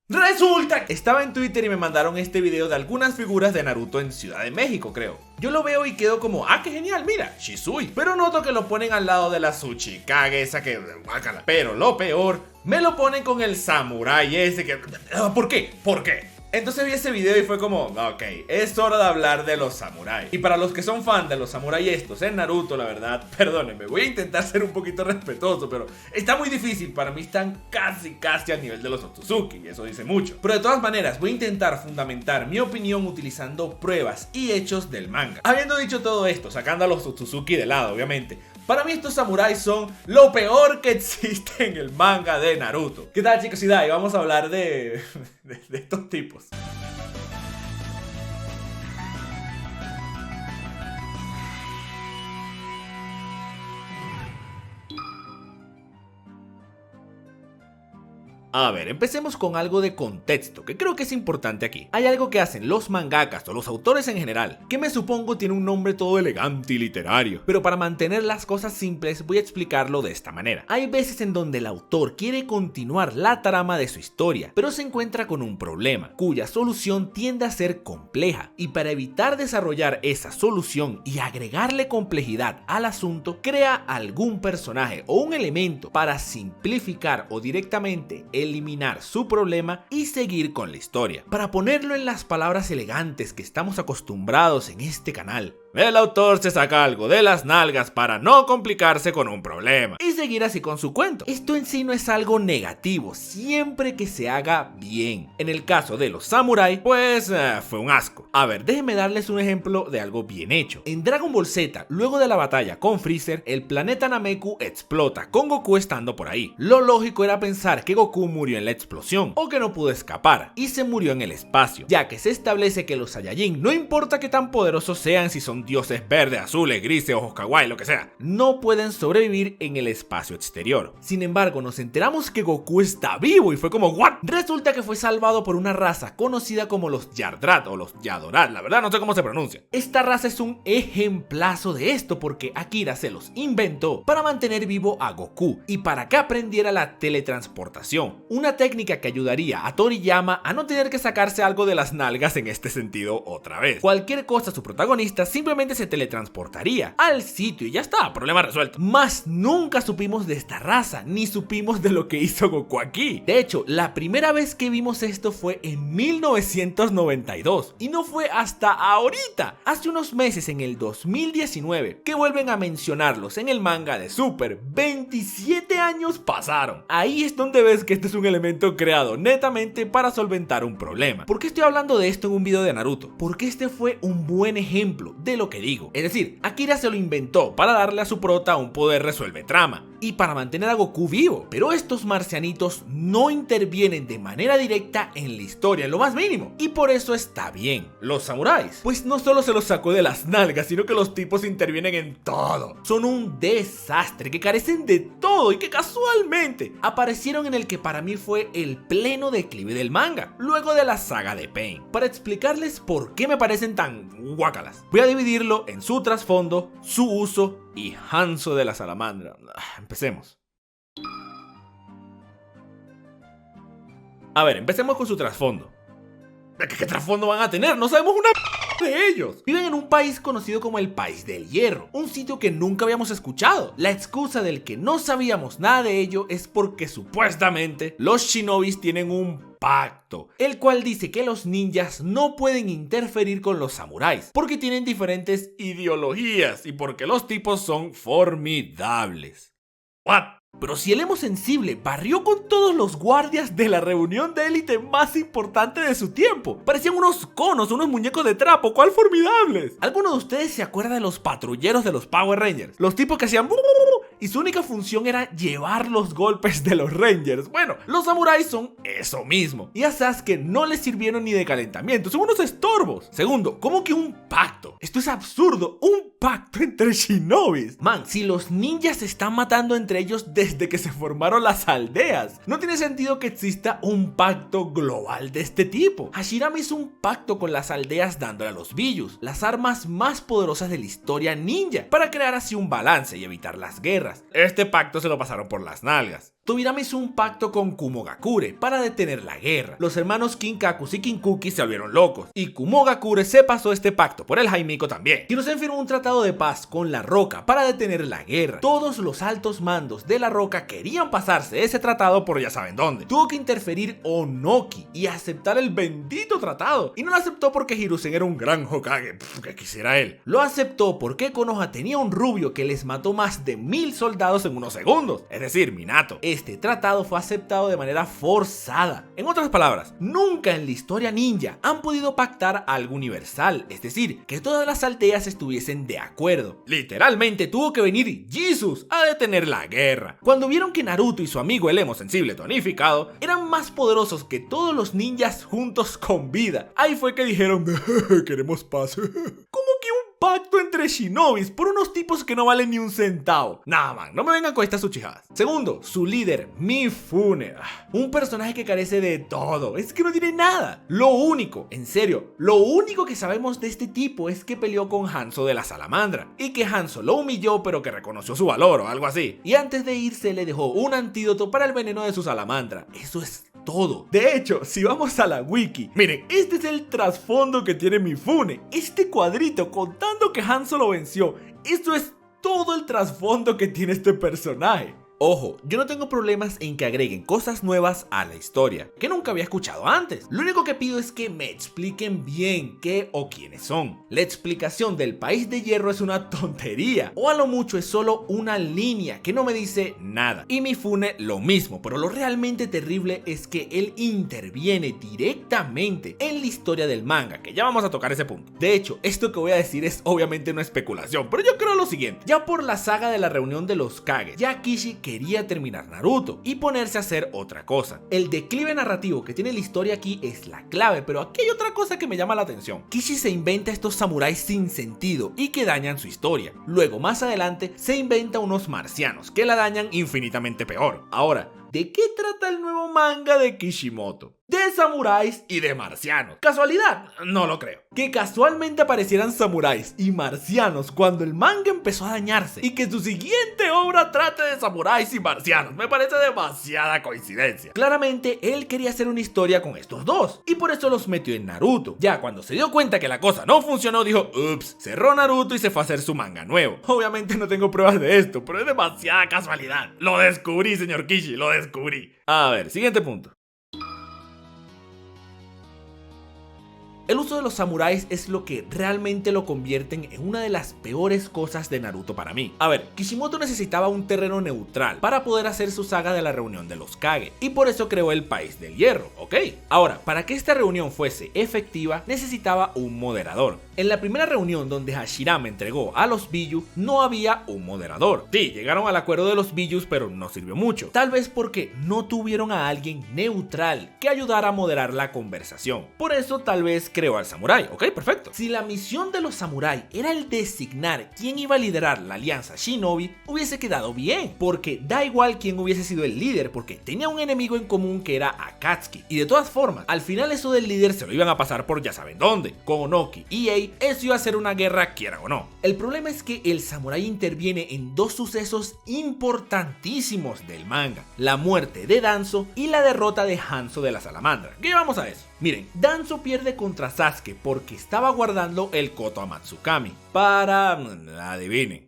Resulta que estaba en Twitter y me mandaron este video de algunas figuras de Naruto en Ciudad de México, creo. Yo lo veo y quedo como, qué genial, mira, Shisui. Pero noto que lo ponen al lado de la Tsuchikage esa que... guácala. Pero lo peor, me lo ponen con el samurái ese que... ¿Por qué? ¿Por qué? Entonces vi ese video y fue como, ok, es hora de hablar de los samuráis. Y para los que son fan de los samuráis estos en Naruto, la verdad, perdónenme, voy a intentar ser un poquito respetuoso, pero está muy difícil. Para mí están casi al nivel de los Otsutsuki, y eso dice mucho. Pero de todas maneras, voy a intentar fundamentar mi opinión utilizando pruebas y hechos del manga. Habiendo dicho todo esto, sacando a los Otsutsuki de lado, obviamente, para mí estos samuráis son lo peor que existe en el manga de Naruto. ¿Qué tal, chicos? Y vamos a hablar de estos tipos. A ver, empecemos con algo de contexto, que creo que es importante aquí. Hay algo que hacen los mangakas o los autores en general, que me supongo tiene un nombre todo elegante y literario, pero para mantener las cosas simples voy a explicarlo de esta manera. Hay veces en donde el autor quiere continuar la trama de su historia, pero se encuentra con un problema, cuya solución tiende a ser compleja, y para evitar desarrollar esa solución y agregarle complejidad al asunto, crea algún personaje o un elemento para simplificar o directamente eliminar su problema y seguir con la historia. Para ponerlo en las palabras elegantes que estamos acostumbrados en este canal, el autor se saca algo de las nalgas para no complicarse con un problema y seguir así con su cuento. Esto en sí no es algo negativo, siempre que se haga bien. En el caso de los samuráis, pues fue un asco. A ver, déjenme darles un ejemplo de algo bien hecho. En Dragon Ball Z, luego de la batalla con Freezer, el planeta Nameku explota, con Goku estando por ahí. Lo lógico era pensar que Goku murió en la explosión, o que no pudo escapar, y se murió en el espacio, ya que se establece que los Saiyajin, no importa qué tan poderosos sean, si son dioses verdes, azules, grises, ojos kawaii, lo que sea, no pueden sobrevivir en el espacio exterior. Sin embargo, nos enteramos que Goku está vivo y fue como, ¿what? Resulta que fue salvado por una raza conocida como los Yardrat o los Yadorat, la verdad no sé cómo se pronuncia. Esta raza es un ejemplazo de esto porque Akira se los inventó para mantener vivo a Goku y para que aprendiera la teletransportación, una técnica que ayudaría a Toriyama a no tener que sacarse algo de las nalgas en este sentido otra vez. Cualquier cosa su protagonista simplemente se teletransportaría al sitio y ya está, problema resuelto. Más nunca supimos de esta raza, ni supimos de lo que hizo Goku aquí. De hecho, la primera vez que vimos esto fue en 1992 y no fue hasta ahorita, hace unos meses en el 2019, que vuelven a mencionarlos en el manga de Super. 27 años pasaron. Ahí es donde ves que este es un elemento creado netamente para solventar un problema. ¿Por qué estoy hablando de esto en un video de Naruto? Porque este fue un buen ejemplo de lo que digo. Es decir, Akira se lo inventó para darle a su prota un poder resuelve trama y para mantener a Goku vivo, pero estos marcianitos no intervienen de manera directa en la historia en lo más mínimo, y por eso está bien. Los samuráis, pues no solo se los sacó de las nalgas, sino que los tipos intervienen en todo. Son un desastre, que carecen de todo y que casualmente aparecieron en el que para mí fue el pleno declive del manga, luego de la saga de Pain. Para explicarles por qué me parecen tan guácalas, voy a dividirlo en su trasfondo, su uso y Hanzo de la salamandra. Empecemos. A ver, empecemos con su trasfondo. ¿Qué trasfondo van a tener? No sabemos una de ellos. Viven en un país conocido como el País del Hierro, un sitio que nunca habíamos escuchado. La excusa del que no sabíamos nada de ello es porque supuestamente los shinobis tienen un pacto, el cual dice que los ninjas no pueden interferir con los samuráis porque tienen diferentes ideologías y porque los tipos son formidables. ¿What? Pero si el emo sensible barrió con todos los guardias de la reunión de élite más importante de su tiempo. Parecían unos conos, unos muñecos de trapo, ¡cuál formidables! ¿Alguno de ustedes se acuerda de los patrulleros de los Power Rangers? Los tipos que hacían y su única función era llevar los golpes de los Rangers. Bueno, los samuráis son eso mismo. Y a Sasuke no le sirvieron ni de calentamiento, son unos estorbos. Segundo, ¿cómo que un pacto? Esto es absurdo, un pacto entre shinobis. Man, si los ninjas se están matando entre ellos desde que se formaron las aldeas, no tiene sentido que exista un pacto global de este tipo. Hashirama hizo un pacto con las aldeas dándole a los Biyus, las armas más poderosas de la historia ninja, para crear así un balance y evitar las guerras. Este pacto se lo pasaron por las nalgas. Tobirama hizo un pacto con Kumogakure para detener la guerra. Los hermanos Kinkakus y Kinkuki se volvieron locos, y Kumogakure se pasó este pacto por el Jaimiko también. Hiruzen firmó un tratado de paz con la Roca para detener la guerra. Todos los altos mandos de la Roca querían pasarse ese tratado por ya saben dónde. Tuvo que interferir Onoki y aceptar el bendito tratado. Y no lo aceptó porque Hiruzen era un gran Hokage, que quisiera él. Lo aceptó porque Konoha tenía un rubio que les mató más de 1000 soldados en unos segundos, es decir, Minato. Este tratado fue aceptado de manera forzada. En otras palabras, nunca en la historia ninja han podido pactar algo universal, es decir, que todas las aldeas estuviesen de acuerdo. Literalmente tuvo que venir Jesus a detener la guerra. Cuando vieron que Naruto y su amigo el emo sensible tonificado eran más poderosos que todos los ninjas juntos con vida, ahí fue que dijeron, queremos paz. ¿Cómo que un pacto entre shinobis por unos tipos que no valen ni un centavo? Nah, man, no me vengan con estas uchijadas. Segundo, su líder, Mifune. Un personaje que carece de todo, es que no tiene nada. Lo único, en serio, lo único que sabemos de este tipo es que peleó con Hanzo de la Salamandra y que Hanzo lo humilló pero que reconoció su valor o algo así. Y antes de irse le dejó un antídoto para el veneno de su salamandra. Eso es todo. De hecho, si vamos a la wiki, miren, este es el trasfondo que tiene Mifune. Este cuadrito contando que Hanzo lo venció. Esto es todo el trasfondo que tiene este personaje. Ojo, yo no tengo problemas en que agreguen cosas nuevas a la historia, que nunca había escuchado antes. Lo único que pido es que me expliquen bien qué o quiénes son. La explicación del País de Hierro es una tontería, o a lo mucho es solo una línea que no me dice nada. Y Mifune lo mismo, pero lo realmente terrible es que él interviene directamente en la historia del manga, que ya vamos a tocar ese punto. De hecho, esto que voy a decir es obviamente una especulación, pero yo creo lo siguiente. Ya por la saga de la reunión de los Kage, ya Kishi quería terminar Naruto y ponerse a hacer otra cosa. El declive narrativo que tiene la historia aquí es la clave, pero aquí hay otra cosa que me llama la atención. Kishi se inventa estos samuráis sin sentido y que dañan su historia. Luego, más adelante, se inventa unos marcianos que la dañan infinitamente peor. Ahora, ¿de qué trata el nuevo manga de Kishimoto? De samuráis y de marcianos. ¿Casualidad? No lo creo. Que casualmente aparecieran samuráis y marcianos cuando el manga empezó a dañarse y que su siguiente obra trate de samuráis y marcianos me parece demasiada coincidencia. Claramente él quería hacer una historia con estos dos y por eso los metió en Naruto. Ya cuando se dio cuenta que la cosa no funcionó dijo, ups, cerró Naruto y se fue a hacer su manga nuevo. Obviamente no tengo pruebas de esto, pero es demasiada casualidad. Lo descubrí, señor Kishi, lo descubrí. A ver, siguiente punto. El uso de los samuráis es lo que realmente lo convierten en una de las peores cosas de Naruto para mí. A ver, Kishimoto necesitaba un terreno neutral para poder hacer su saga de la reunión de los Kage, y por eso creó el País del Hierro, ¿ok? Ahora, para que esta reunión fuese efectiva, necesitaba un moderador. En la primera reunión donde Hashirama entregó a los Biju, no había un moderador. Sí, llegaron al acuerdo de los Bijus, pero no sirvió mucho. Tal vez porque no tuvieron a alguien neutral que ayudara a moderar la conversación. Por eso tal vez creó al samurái, ok, perfecto. Si la misión de los samuráis era el designar quién iba a liderar la alianza Shinobi, hubiese quedado bien, porque da igual quién hubiese sido el líder, porque tenía un enemigo en común que era Akatsuki. Y de todas formas, al final eso del líder se lo iban a pasar por ya saben dónde. Con Onoki y Ei, eso iba a ser una guerra quiera o no. El problema es que el samurái interviene en dos sucesos importantísimos del manga: la muerte de Danzo y la derrota de Hanzo de la Salamandra. ¿Qué vamos a eso? Miren, Danzo pierde contra Sasuke porque estaba guardando el Koto Amatsukami para... adivinen.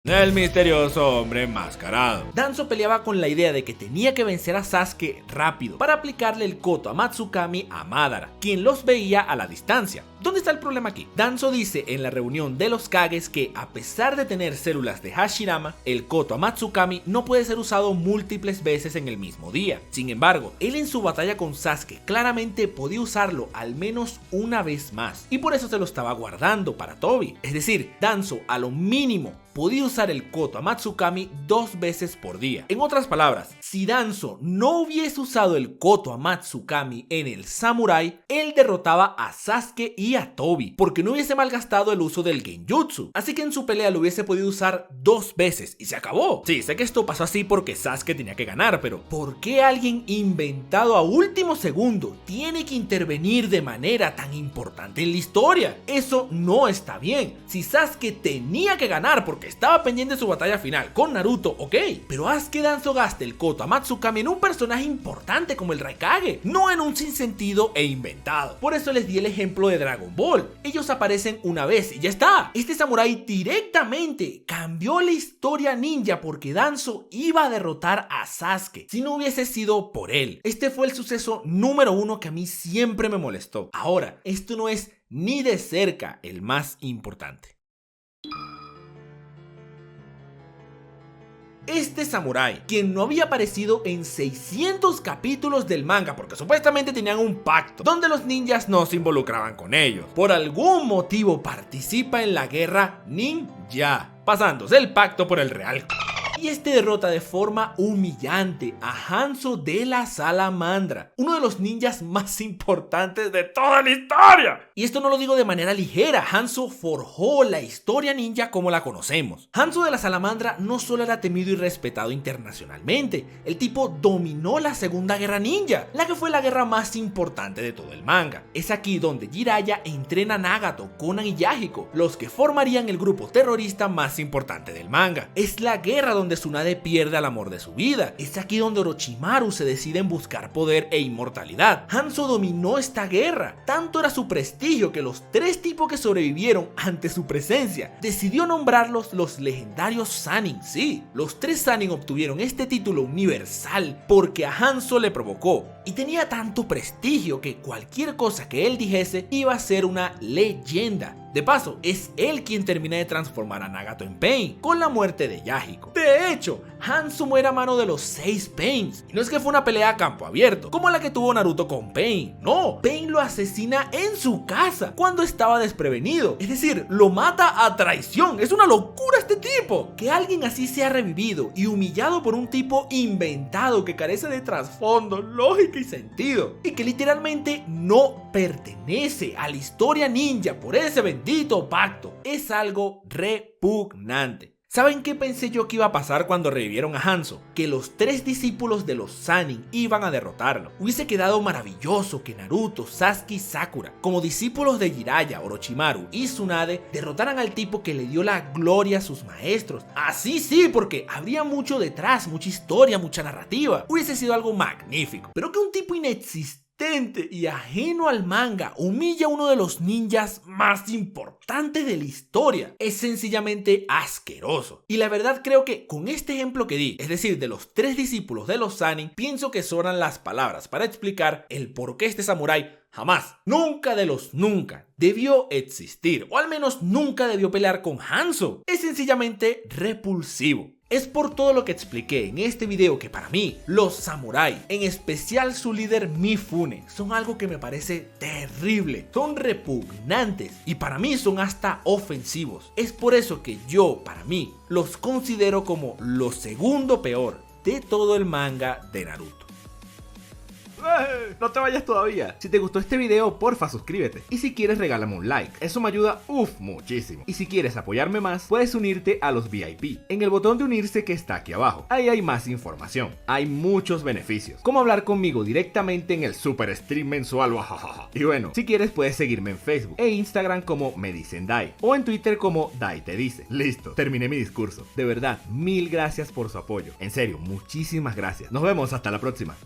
El misterioso hombre enmascarado. Danzo peleaba con la idea de que tenía que vencer a Sasuke rápido para aplicarle el Koto Amatsukami a Madara, quien los veía a la distancia. ¿Dónde está el problema aquí? Danzo dice en la reunión de los Kages que a pesar de tener células de Hashirama, el Koto Amatsukami no puede ser usado múltiples veces en el mismo día. Sin embargo, él en su batalla con Sasuke claramente podía usarlo al menos una vez más, y por eso se lo estaba guardando para Tobi. Es decir, Danzo a lo mínimo podía usar el Koto Amatsukami 2 veces por día. En otras palabras, si Danzo no hubiese usado el Koto Amatsukami en el Samurai, él derrotaba a Sasuke y aquí a Tobi, porque no hubiese malgastado el uso del Genjutsu, así que en su pelea lo hubiese podido usar 2 veces y se acabó. Sí, sé que esto pasó así porque Sasuke tenía que ganar, pero ¿por qué alguien inventado a último segundo tiene que intervenir de manera tan importante en la historia? Eso no está bien. Si Sasuke tenía que ganar porque estaba pendiente de su batalla final con Naruto, ok, pero haz que Danzo gaste el Koto Amatsukami en un personaje importante como el Raikage, no en un sinsentido e inventado. Por eso les di el ejemplo de Dragon Ball. Ellos aparecen una vez y ya está. Este samurái directamente cambió la historia ninja porque Danzo iba a derrotar a Sasuke si no hubiese sido por él. Este fue el suceso número 1 que a mí siempre me molestó. Ahora, esto no es ni de cerca el más importante. Este samurái, quien no había aparecido en 600 capítulos del manga porque supuestamente tenían un pacto donde los ninjas no se involucraban con ellos, por algún motivo participa en la guerra ninja, pasándose el pacto por el real. Y este derrota de forma humillante a Hanzo de la Salamandra, uno de los ninjas más importantes de toda la historia. Y esto no lo digo de manera ligera, Hanzo forjó la historia ninja como la conocemos. Hanzo de la Salamandra no solo era temido y respetado internacionalmente, el tipo dominó la Segunda Guerra Ninja, la que fue la guerra más importante de todo el manga. Es aquí donde Jiraiya entrena a Nagato, Konan y Yahiko, los que formarían el grupo terrorista más importante del manga. Es la guerra donde Tsunade pierde al amor de su vida. Es aquí donde Orochimaru se decide en buscar poder e inmortalidad. Hanzo dominó esta guerra. Tanto era su prestigio que los 3 tipos que sobrevivieron ante su presencia decidió nombrarlos los legendarios Sannin. Sí, los 3 Sannin obtuvieron este título universal porque a Hanzo le provocó y tenía tanto prestigio que cualquier cosa que él dijese iba a ser una leyenda. De paso, es él quien termina de transformar a Nagato en Pain con la muerte de Yahiko. De hecho, Hanzo muere a mano de los 6 Pains. Y no es que fue una pelea a campo abierto, como la que tuvo Naruto con Pain. No, Pain lo asesina en su casa cuando estaba desprevenido. Es decir, lo mata a traición. Es una locura este tipo. Que alguien así sea revivido y humillado por un tipo inventado que carece de trasfondo, lógica y sentido. Y que literalmente no pertenece a la historia ninja por ese bendito pacto. Es algo repugnante. ¿Saben qué pensé yo que iba a pasar cuando revivieron a Hanzo? Que los 3 discípulos de los Sannin iban a derrotarlo. Hubiese quedado maravilloso que Naruto, Sasuke y Sakura, como discípulos de Jiraiya, Orochimaru y Tsunade, derrotaran al tipo que le dio la gloria a sus maestros. Así sí, porque habría mucho detrás, mucha historia, mucha narrativa. Hubiese sido algo magnífico. Pero que un tipo inexistente y ajeno al manga humilla a uno de los ninjas más importantes de la historia es sencillamente asqueroso. Y la verdad creo que con este ejemplo que di, es decir, de los 3 discípulos de los Sannin, pienso que sobran las palabras para explicar el por qué este samurái jamás, nunca de los nunca, debió existir, o al menos nunca debió pelear con Hanzo. Es sencillamente repulsivo. Es por todo lo que expliqué en este video que para mí, los samuráis, en especial su líder Mifune, son algo que me parece terrible, son repugnantes y para mí son hasta ofensivos. Es por eso que yo, para mí, los considero como lo segundo peor de todo el manga de Naruto. No te vayas todavía. Si te gustó este video, porfa suscríbete. Y si quieres, regálame un like. Eso me ayuda muchísimo. Y si quieres apoyarme más, puedes unirte a los VIP en el botón de unirse que está aquí abajo. Ahí hay más información. Hay muchos beneficios, como hablar conmigo directamente en el super stream mensual. Y bueno, si quieres puedes seguirme en Facebook e Instagram como Me Dicen Dai, o en Twitter como Dai Te Dice. Listo, terminé mi discurso. De verdad, 1000 gracias por su apoyo. En serio, muchísimas gracias. Nos vemos hasta la próxima.